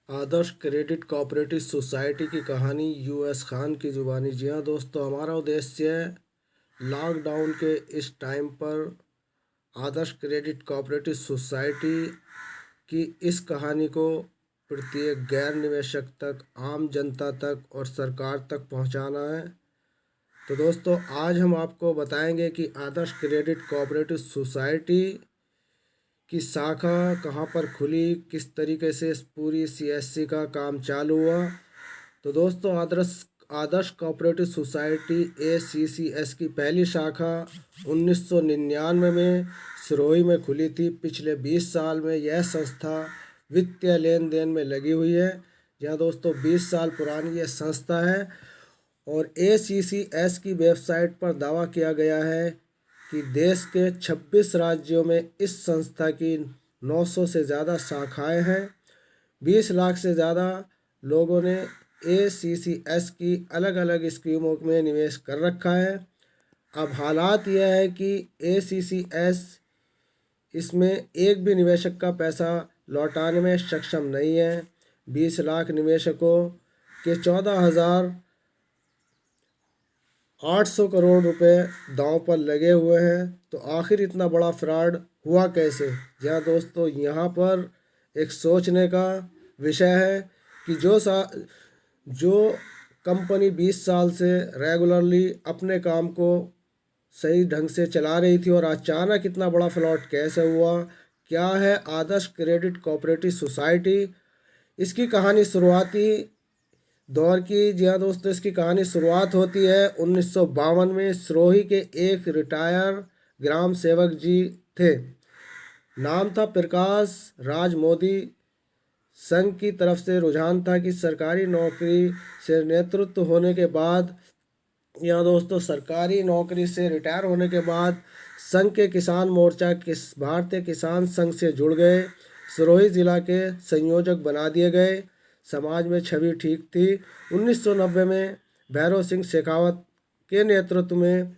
आदर्श credit cooperative society की कहानी US Khan की जुबानी। जी हाँ दोस्तों, हमारा उद्देश्य है लॉकडाउन के इस टाइम पर आदर्श क्रेडिट कोऑपरेटिव सोसाइटी की इस कहानी को प्रत्येक गैर निवेशक तक, आम जनता तक और सरकार तक पहुंचाना है। तो दोस्तों, आज हम आपको बताएंगे कि आदर्श क्रेडिट कोऑपरेटिव सोसाइटी की शाखा कहाँ पर खुली, किस तरीके से इस पूरी सीएससी का काम चालू हुआ। तो दोस्तों, आदर्श आदर्श कोऑपरेटिव सोसाइटी एसीसीएस की पहली शाखा 1999 में सिरोही में खुली थी। पिछले 20 साल में यह संस्था वित्तीय लेन देन में लगी हुई है। जहाँ दोस्तों 20 साल पुरानी यह संस्था है और एसीसीएस की वेबसाइट पर दावा किया गया है कि देश के 26 राज्यों में इस संस्था की 900 से ज़्यादा शाखाएं हैं। 20 लाख से ज़्यादा लोगों ने एसीसीएस की अलग अलग स्कीमों में निवेश कर रखा है। अब हालात यह है कि एसीसीएस इसमें एक भी निवेशक का पैसा लौटाने में सक्षम नहीं है। 20 लाख निवेशकों के 14,800 करोड़ रुपए दांव पर लगे हुए हैं। तो आखिर इतना बड़ा फ्रॉड हुआ कैसे? जहाँ दोस्तों, यहाँ पर एक सोचने का विषय है कि जो कंपनी 20 साल से रेगुलरली अपने काम को सही ढंग से चला रही थी और अचानक इतना बड़ा फ्रॉड कैसे हुआ? क्या है आदर्श क्रेडिट कोऑपरेटिव सोसाइटी? इसकी कहानी शुरुआती दौर की। जी हाँ दोस्तों, इसकी कहानी शुरुआत होती है 1952 में। सिरोही के एक रिटायर ग्राम सेवक जी थे, नाम था प्रकाश राज मोदी। संघ की तरफ से रुझान था कि सरकारी नौकरी से नेतृत्व होने के बाद, या दोस्तों सरकारी नौकरी से रिटायर होने के बाद संघ के किसान मोर्चा भारतीय किसान संघ से जुड़ गए। सिरोही जिला के संयोजक बना दिए गए। समाज में छवि ठीक थी। 1990 में भैरव सिंह शेखावत के नेतृत्व में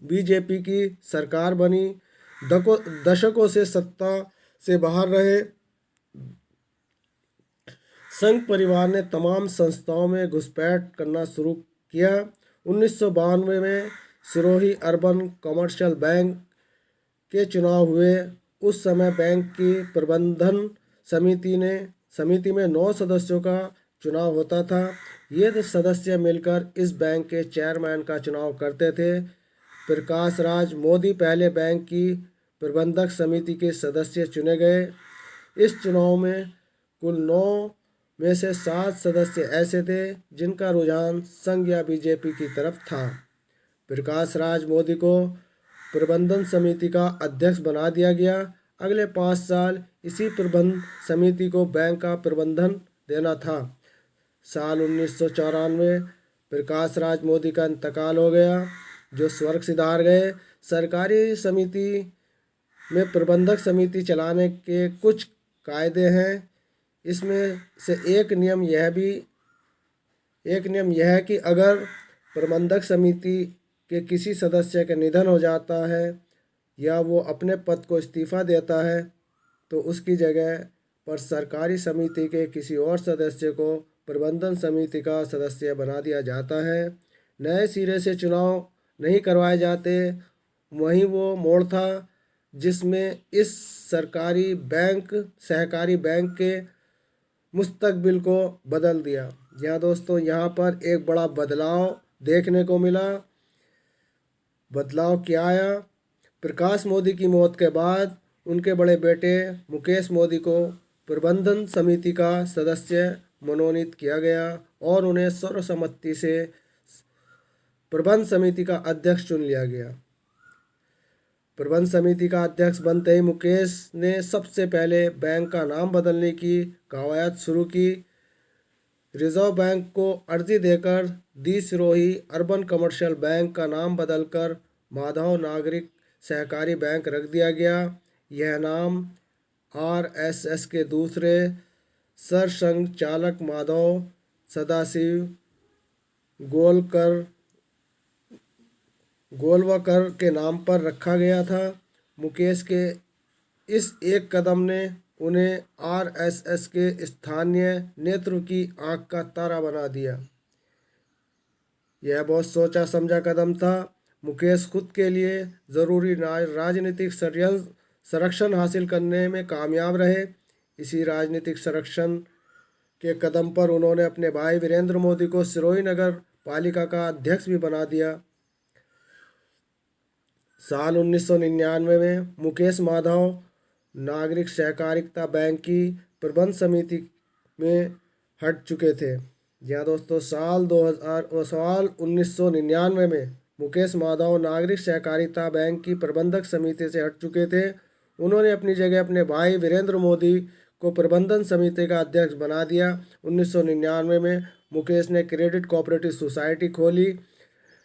बीजेपी की सरकार बनी। दशकों से सत्ता से बाहर रहे संघ परिवार ने तमाम संस्थाओं में घुसपैठ करना शुरू किया। 1992 में सिरोही अर्बन कमर्शियल बैंक के चुनाव हुए। उस समय बैंक की प्रबंधन समिति में 9 सदस्यों का चुनाव होता था। ये सदस्य मिलकर इस बैंक के चेयरमैन का चुनाव करते थे। प्रकाश राज मोदी पहले बैंक की प्रबंधक समिति के सदस्य चुने गए। इस चुनाव में कुल 9 में से 7 सदस्य ऐसे थे जिनका रुझान संघ या बीजेपी की तरफ था। प्रकाश राज मोदी को प्रबंधन समिति का अध्यक्ष बना दिया गया। अगले 5 साल इसी प्रबंधन समिति को बैंक का प्रबंधन देना था। साल 1994 प्रकाश राज मोदी का इंतकाल हो गया, जो स्वर्ग सिधार गए। सरकारी समिति में प्रबंधक समिति चलाने के कुछ कायदे हैं। इसमें से एक नियम यह है कि अगर प्रबंधक समिति के किसी सदस्य का निधन हो जाता है या वो अपने पद को इस्तीफा देता है, तो उसकी जगह पर सरकारी समिति के किसी और सदस्य को प्रबंधन समिति का सदस्य बना दिया जाता है। नए सिरे से चुनाव नहीं करवाए जाते। वहीं वो मोड़ था जिसमें इस सहकारी बैंक के मुस्तकबिल को बदल दिया। यहाँ दोस्तों, यहाँ पर एक बड़ा बदलाव देखने को मिला। बदलाव क्या आया? प्रकाश मोदी की मौत के बाद उनके बड़े बेटे मुकेश मोदी को प्रबंधन समिति का सदस्य मनोनीत किया गया और उन्हें सर्वसम्मति से प्रबंध समिति का अध्यक्ष चुन लिया गया। प्रबंध समिति का अध्यक्ष बनते ही मुकेश ने सबसे पहले बैंक का नाम बदलने की कवायद शुरू की। रिजर्व बैंक को अर्जी देकर दी सिरोही अर्बन कमर्शियल बैंक का नाम बदलकर माधव नागरिक सहकारी बैंक रख दिया गया। यह नाम आरएसएस के दूसरे सरसंघ चालक माधव सदाशिव गोलवकर के नाम पर रखा गया था। मुकेश के इस एक कदम ने उन्हें आरएसएस के स्थानीय नेतृत्व की आंख का तारा बना दिया। यह बहुत सोचा समझा कदम था। मुकेश खुद के लिए ज़रूरी राजनीतिक संरक्षण हासिल करने में कामयाब रहे। इसी राजनीतिक संरक्षण के कदम पर उन्होंने अपने भाई वीरेंद्र मोदी को सिरोही नगर पालिका का अध्यक्ष भी बना दिया। साल 1999 में मुकेश माधव नागरिक सहकारिता बैंक की प्रबंध समिति में हट चुके थे। जी हाँ दोस्तों, साल 1999 में मुकेश माधव नागरिक सहकारिता बैंक की प्रबंधक समिति से हट चुके थे। उन्होंने अपनी जगह अपने भाई वीरेंद्र मोदी को प्रबंधन समिति का अध्यक्ष बना दिया। 1999 में मुकेश ने क्रेडिट कोऑपरेटिव सोसाइटी खोली,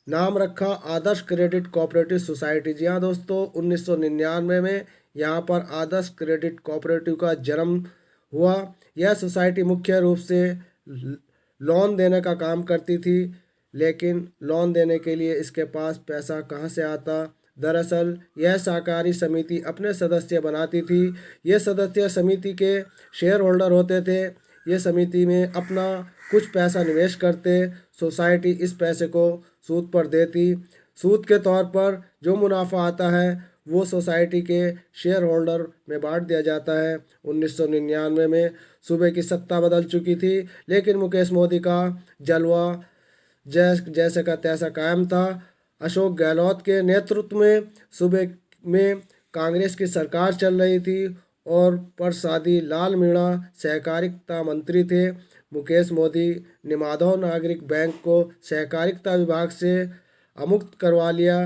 नाम रखा आदर्श क्रेडिट कोऑपरेटिव सोसाइटी। जी हाँ दोस्तों, 1999 में यहाँ पर आदर्श क्रेडिट कोऑपरेटिव का जन्म हुआ। यह सोसाइटी मुख्य रूप से लोन देने का काम करती थी, लेकिन लोन देने के लिए इसके पास पैसा कहाँ से आता। दरअसल यह सहकारी समिति अपने सदस्य बनाती थी। ये सदस्य समिति के शेयर होल्डर होते थे। ये समिति में अपना कुछ पैसा निवेश करते। सोसाइटी इस पैसे को सूद पर देती। सूद के तौर पर जो मुनाफा आता है वो सोसाइटी के शेयर होल्डर में बांट दिया जाता है। 1999 में सूबे की सत्ता बदल चुकी थी, लेकिन मुकेश मोदी का जलवा जैसे का तैसा कायम था। अशोक गहलोत के नेतृत्व में सूबे में कांग्रेस की सरकार चल रही थी और प्रसादी लाल मीणा सहकारिता मंत्री थे। मुकेश मोदी ने माधव नागरिक बैंक को सहकारिता विभाग से अमुक्त करवा लिया।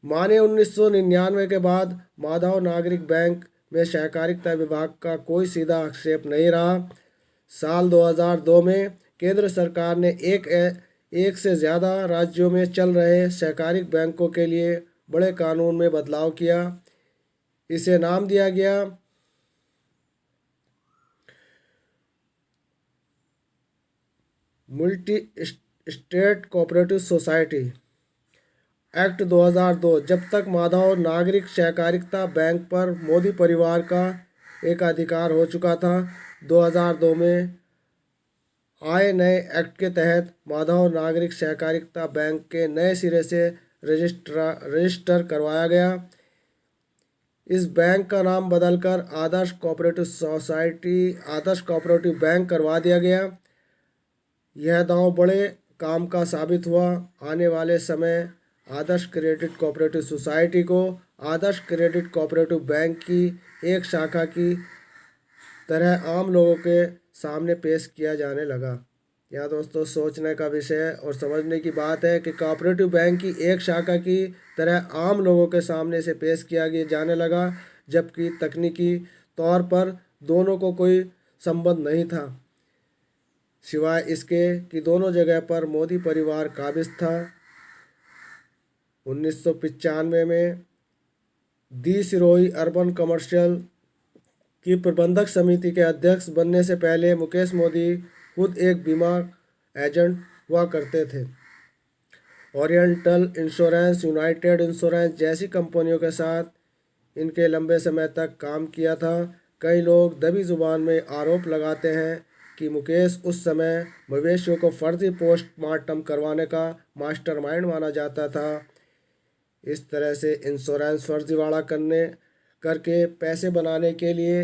माने 1999 के बाद माधव नागरिक बैंक में सहकारिता विभाग का कोई सीधा हस्तक्षेप नहीं रहा। साल 2002 में केंद्र सरकार ने एक से ज़्यादा राज्यों में चल रहे सहकारी बैंकों के लिए बड़े कानून में बदलाव किया। इसे नाम दिया गया multi state cooperative society act 2002। जब तक माधव नागरिक सहकारिता बैंक पर मोदी परिवार का एक अधिकार हो चुका था, 2002 में आए नए एक्ट के तहत माधव नागरिक सहकारिता बैंक के नए सिरे से रजिस्टर करवाया गया। इस बैंक का नाम बदलकर आदर्श कोऑपरेटिव बैंक करवा दिया गया। यह दांव बड़े काम का साबित हुआ। आने वाले समय आदर्श क्रेडिट कोऑपरेटिव सोसाइटी को आदर्श क्रेडिट कोऑपरेटिव बैंक की एक शाखा की तरह आम लोगों के सामने पेश किया जाने लगा। यहाँ दोस्तों सोचने का विषय और समझने की बात है कि कोऑपरेटिव बैंक की एक शाखा की तरह आम लोगों के सामने से पेश किया जाने लगा, जबकि तकनीकी तौर पर दोनों को कोई संबंध नहीं था, सिवाय इसके कि दोनों जगह पर मोदी परिवार काबिज था। 1995 में दी सिरोही अर्बन कमर्शियल की प्रबंधक समिति के अध्यक्ष बनने से पहले मुकेश मोदी खुद एक बीमा एजेंट हुआ करते थे। ओरिएंटल इंश्योरेंस, यूनाइटेड इंश्योरेंस जैसी कंपनियों के साथ इनके लंबे समय तक काम किया था। कई लोग दबी जुबान में आरोप लगाते हैं कि मुकेश उस समय मवेशियों को फर्जी पोस्टमार्टम करवाने का मास्टरमाइंड माना जाता था। इस तरह से इंश्योरेंस फर्जीवाड़ा करके पैसे बनाने के लिए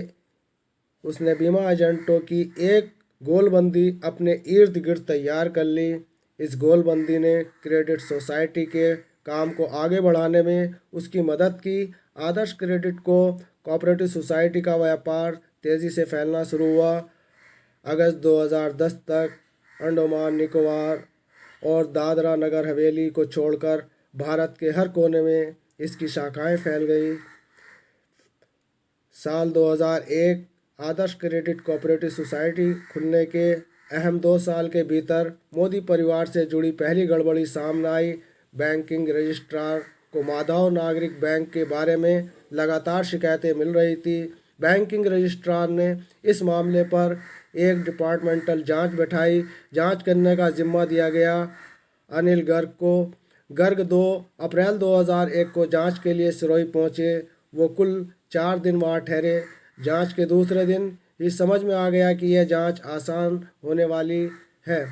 उसने बीमा एजेंटों की एक गोलबंदी अपने इर्द गिर्द तैयार कर ली। इस गोलबंदी ने क्रेडिट सोसाइटी के काम को आगे बढ़ाने में उसकी मदद की। आदर्श क्रेडिट को कोऑपरेटिव सोसाइटी का व्यापार तेज़ी से फैलना शुरू हुआ। अगस्त 2010 तक अंडमान निकोबार और दादरा नगर हवेली को छोड़कर भारत के हर कोने में इसकी शाखाएं फैल गई। साल 2001 आदर्श क्रेडिट कोऑपरेटिव सोसाइटी खुलने के अहम 2 साल के भीतर मोदी परिवार से जुड़ी पहली गड़बड़ी सामने आई। बैंकिंग रजिस्ट्रार को माधव नागरिक बैंक के बारे में लगातार शिकायतें मिल रही थी। बैंकिंग रजिस्ट्रार ने इस मामले पर एक डिपार्टमेंटल जांच बैठाई। जांच करने का जिम्मा दिया गया अनिल गर्ग को। गर्ग 2 अप्रैल 2001 को जांच के लिए सिरोही पहुंचे। वो कुल 4 दिन वहां ठहरे। जांच के दूसरे दिन ही समझ में आ गया कि यह जांच आसान होने वाली है।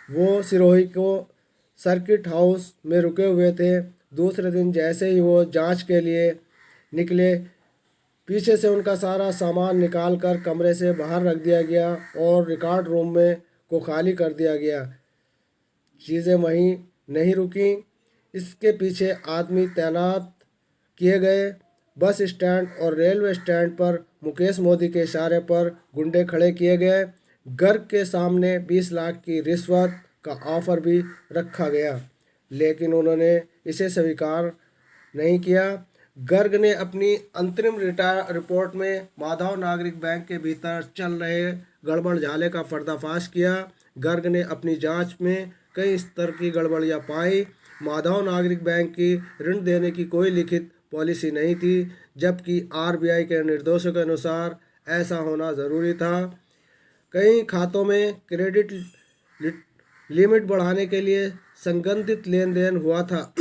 वो सिरोही को सर्किट हाउस में रुके हुए थे। दूसरे दिन जैसे ही वो जांच के लिए निकले, पीछे से उनका सारा सामान निकाल कर कमरे से बाहर रख दिया गया और रिकॉर्ड रूम में को खाली कर दिया गया। चीज़ें वहीं नहीं रुकी, इसके पीछे आदमी तैनात किए गए। बस स्टैंड और रेलवे स्टैंड पर मुकेश मोदी के इशारे पर गुंडे खड़े किए गए। गर्ग के सामने 20 लाख की रिश्वत का ऑफर भी रखा गया, लेकिन उन्होंने इसे स्वीकार नहीं किया। गर्ग ने अपनी अंतरिम रिपोर्ट में माधव नागरिक बैंक के भीतर चल रहे गड़बड़ झाले का पर्दाफाश किया। गर्ग ने अपनी जांच में कई स्तर की गड़बड़ियां पाई। माधव नागरिक बैंक की ऋण देने की कोई लिखित पॉलिसी नहीं थी, जबकि आरबीआई के निर्देशों के अनुसार ऐसा होना ज़रूरी था। कई खातों में क्रेडिट लिमिट बढ़ाने के लिए संबंधित लेन देन हुआ था।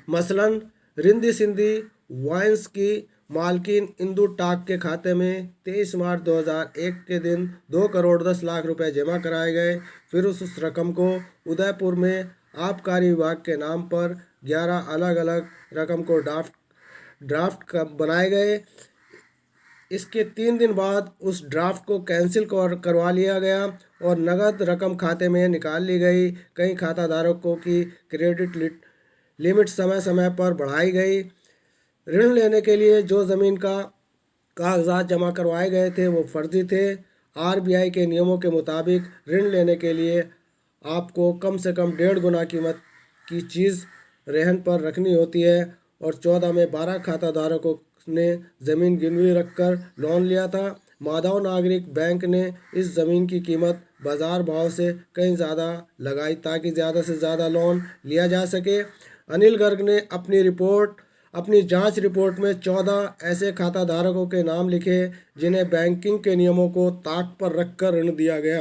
मसलन रिंदी सिंधी वाइन्स की मालकिन इंदु टाक के खाते में 23 मार्च 2001 के दिन 2 करोड़ 10 लाख रुपए जमा कराए गए। फिर उस रकम को उदयपुर में आबकारी विभाग के नाम पर 11 अलग अलग रकम को ड्राफ्ट बनाए गए। इसके 3 दिन बाद उस ड्राफ्ट को कैंसिल करवा लिया गया और नगद रकम खाते में निकाल ली गई। कई खाताधारकों की क्रेडिट लिमिट समय समय पर बढ़ाई गई। ऋण लेने के लिए जो ज़मीन का कागजात जमा करवाए गए थे वो फर्जी थे। आरबीआई के नियमों के मुताबिक ऋण लेने के लिए आपको कम से कम 1.5 गुना कीमत की चीज़ रहन पर रखनी होती है और 14 में 12 खाताधारकों ने ज़मीन गिरवी रखकर लोन लिया था। माधव नागरिक बैंक ने इस ज़मीन की कीमत बाज़ार भाव से कहीं ज़्यादा लगाई ताकि ज़्यादा से ज़्यादा लोन लिया जा सके। अनिल गर्ग ने अपनी जांच रिपोर्ट में 14 ऐसे खाताधारकों के नाम लिखे जिन्हें बैंकिंग के नियमों को ताक पर रखकर ऋण दिया गया।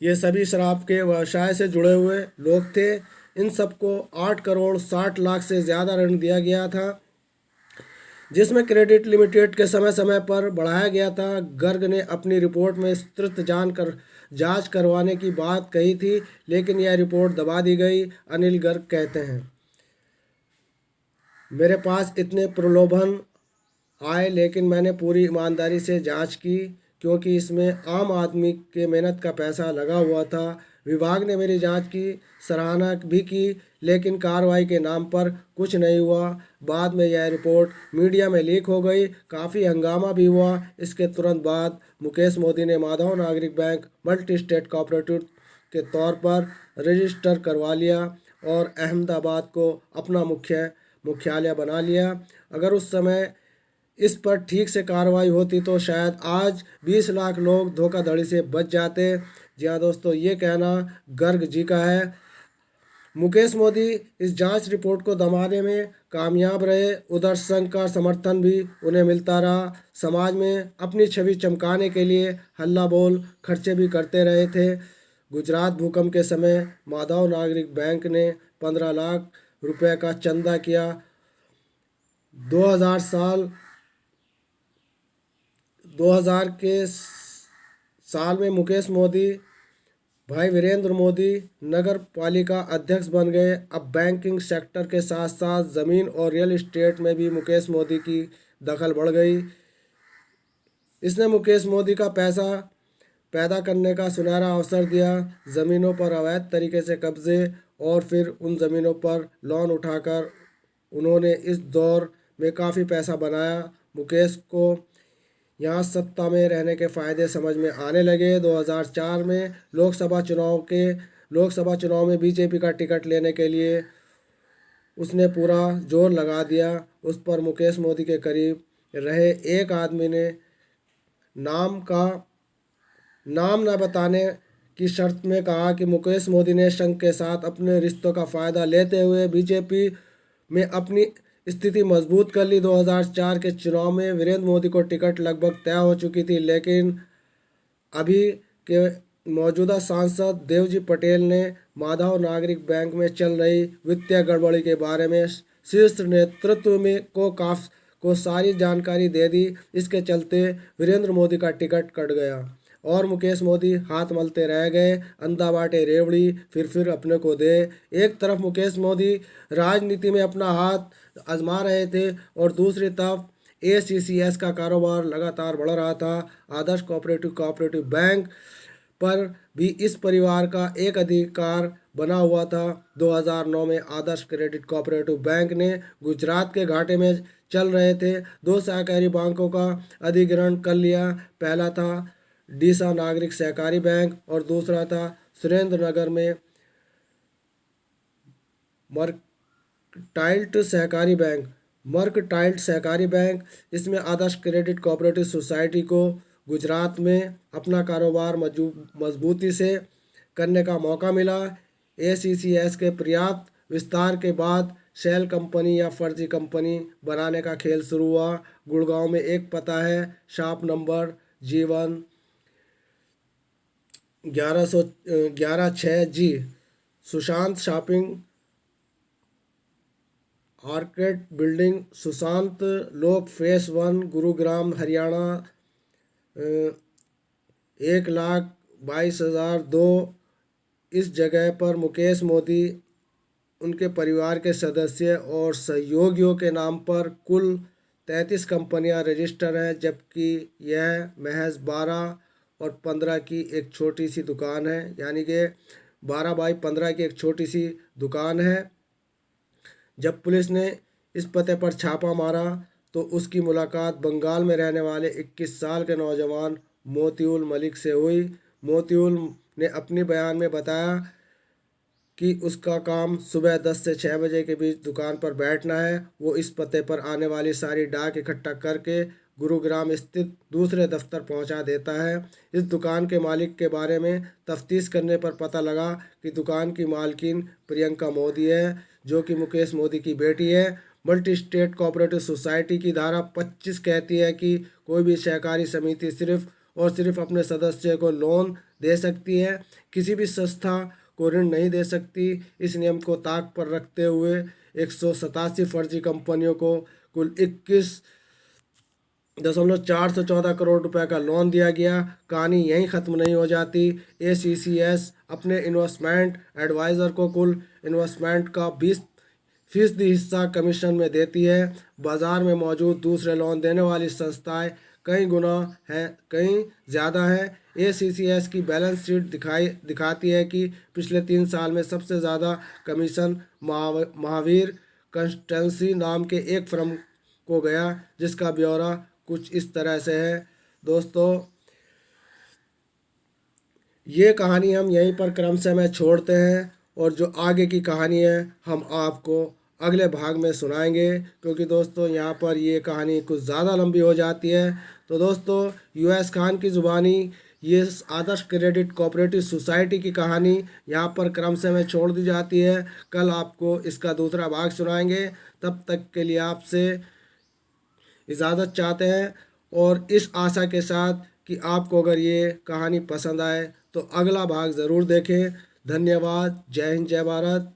ये सभी शराब के व्यवसाय से जुड़े हुए लोग थे। इन सबको 8 करोड़ 60 लाख से ज़्यादा ऋण दिया गया था, जिसमें क्रेडिट लिमिटेड के समय समय पर बढ़ाया गया था। गर्ग ने अपनी रिपोर्ट में विस्तृत जांच करवाने की बात कही थी, लेकिन यह रिपोर्ट दबा दी गई। अनिल गर्ग कहते हैं, मेरे पास इतने प्रलोभन आए, लेकिन मैंने पूरी ईमानदारी से जांच की क्योंकि इसमें आम आदमी के मेहनत का पैसा लगा हुआ था। विभाग ने मेरी जांच की सराहना भी की, लेकिन कार्रवाई के नाम पर कुछ नहीं हुआ। बाद में यह रिपोर्ट मीडिया में लीक हो गई, काफ़ी हंगामा भी हुआ। इसके तुरंत बाद मुकेश मोदी ने माधव नागरिक बैंक मल्टी स्टेट कोऑपरेटिव के तौर पर रजिस्टर करवा लिया और अहमदाबाद को अपना मुख्यालय बना लिया। अगर उस समय इस पर ठीक से कार्रवाई होती तो शायद आज 20 लाख लोग धोखाधड़ी से बच जाते। जी हाँ दोस्तों, ये कहना गर्ग जी का है। मुकेश मोदी इस जांच रिपोर्ट को दबाने में कामयाब रहे। उधर संघ का समर्थन भी उन्हें मिलता रहा। समाज में अपनी छवि चमकाने के लिए हल्ला बोल खर्चे भी करते रहे थे। गुजरात भूकंप के समय माधव नागरिक बैंक ने 15 लाख रुपए का चंदा किया। 2000 के साल में मुकेश मोदी भाई वीरेंद्र मोदी नगर पालिका अध्यक्ष बन गए। अब बैंकिंग सेक्टर के साथ साथ ज़मीन और रियल एस्टेट में भी मुकेश मोदी की दखल बढ़ गई। इसने मुकेश मोदी का पैसा पैदा करने का सुनहरा अवसर दिया। ज़मीनों पर अवैध तरीके से कब्जे और फिर उन ज़मीनों पर लोन उठाकर उन्होंने इस दौर में काफ़ी पैसा बनाया। मुकेश को यहाँ सत्ता में रहने के फ़ायदे समझ में आने लगे। 2004 में लोकसभा चुनाव में बीजेपी का टिकट लेने के लिए उसने पूरा जोर लगा दिया। उस पर मुकेश मोदी के करीब रहे एक आदमी ने नाम न बताने की शर्त में कहा कि मुकेश मोदी ने संघ के साथ अपने रिश्तों का फ़ायदा लेते हुए बीजेपी में अपनी स्थिति मजबूत कर ली। 2004 के चुनाव में वीरेंद्र मोदी को टिकट लगभग तय हो चुकी थी, लेकिन अभी के मौजूदा सांसद देवजी पटेल ने माधव नागरिक बैंक में चल रही वित्तीय गड़बड़ी के बारे में शीर्ष नेतृत्व को सारी जानकारी दे दी। इसके चलते वीरेंद्र मोदी का टिकट कट गया और मुकेश मोदी हाथ मलते रह गए। अंधा बाटे रेवड़ी फिर अपने को दे। एक तरफ मुकेश मोदी राजनीति में अपना हाथ आजमा रहे थे और दूसरी तरफ ACCS का कारोबार लगातार बढ़ रहा था। आदर्श कोऑपरेटिव बैंक पर भी इस परिवार का एक अधिकार बना हुआ था। 2009 में आदर्श क्रेडिट कोऑपरेटिव बैंक ने गुजरात के घाटे में चल रहे थे 2 सहकारी बैंकों का अधिग्रहण कर लिया। पहला था डीसा नागरिक सहकारी बैंक और दूसरा था सुरेंद्र नगर में मर्कटाइल्ड सहकारी बैंक। इसमें आदर्श क्रेडिट कोऑपरेटिव सोसाइटी को गुजरात में अपना कारोबार मजबूती से करने का मौका मिला। ACCS के पर्याप्त विस्तार के बाद शेल कंपनी या फर्जी कंपनी बनाने का खेल शुरू हुआ। गुड़गांव में एक पता है, shop number G1 1106G, Sushant shopping arcade building, Sushant लोक फेस 1, गुरुग्राम हरियाणा 1,22,002। इस जगह पर मुकेश मोदी, उनके परिवार के सदस्य और सहयोगियों के नाम पर कुल 33 कंपनियां रजिस्टर हैं, जबकि यह महज 12 और 15 की एक छोटी सी दुकान है। यानी कि 12 बाई 15 की एक छोटी सी दुकान है। जब पुलिस ने इस पते पर छापा मारा तो उसकी मुलाकात बंगाल में रहने वाले 21 साल के नौजवान मोतीउल मलिक से हुई। मोतीउल ने अपने बयान में बताया कि उसका काम सुबह 10 से 6 बजे के बीच दुकान पर बैठना है। वो इस पते पर आने वाली सारी डाक इकट्ठा करके गुरुग्राम स्थित दूसरे दफ्तर पहुंचा देता है। इस दुकान के मालिक के बारे में तफ्तीश करने पर पता लगा कि दुकान की मालकिन प्रियंका मोदी है, जो कि मुकेश मोदी की बेटी है। मल्टी स्टेट कोऑपरेटिव सोसाइटी की धारा 25 कहती है कि कोई भी सहकारी समिति सिर्फ और सिर्फ अपने सदस्य को लोन दे सकती है, किसी भी संस्था को ऋण नहीं दे सकती। इस नियम को ताक पर रखते हुए 187 फर्जी कंपनियों को कुल 21,414 करोड़ रुपए का लोन दिया गया। कहानी यहीं ख़त्म नहीं हो जाती। ACCS अपने इन्वेस्टमेंट एडवाइज़र को कुल इन्वेस्टमेंट का 20% हिस्सा कमीशन में देती है। बाज़ार में मौजूद दूसरे लोन देने वाली संस्थाएं कई गुना हैं, कई ज़्यादा हैं। ACCS की बैलेंस शीट दिखाती है कि पिछले 3 साल में सबसे ज़्यादा कमीशन महावीर कंसल्टेंसी नाम के एक फर्म को गया, जिसका ब्यौरा कुछ इस तरह से है। दोस्तों, ये कहानी हम यहीं पर क्रमशः में छोड़ते हैं और जो आगे की कहानी है हम आपको अगले भाग में सुनाएंगे, क्योंकि दोस्तों यहाँ पर ये कहानी कुछ ज़्यादा लंबी हो जाती है। तो दोस्तों, US खान की ज़ुबानी ये आदर्श क्रेडिट कोऑपरेटिव सोसाइटी की कहानी यहाँ पर क्रमशः में छोड़ दी जाती है। कल आपको इसका दूसरा भाग सुनाएंगे। तब तक के लिए आपसे इजाज़त चाहते हैं और इस आशा के साथ कि आपको अगर ये कहानी पसंद आए तो अगला भाग ज़रूर देखें। धन्यवाद। जय हिंद, जय भारत।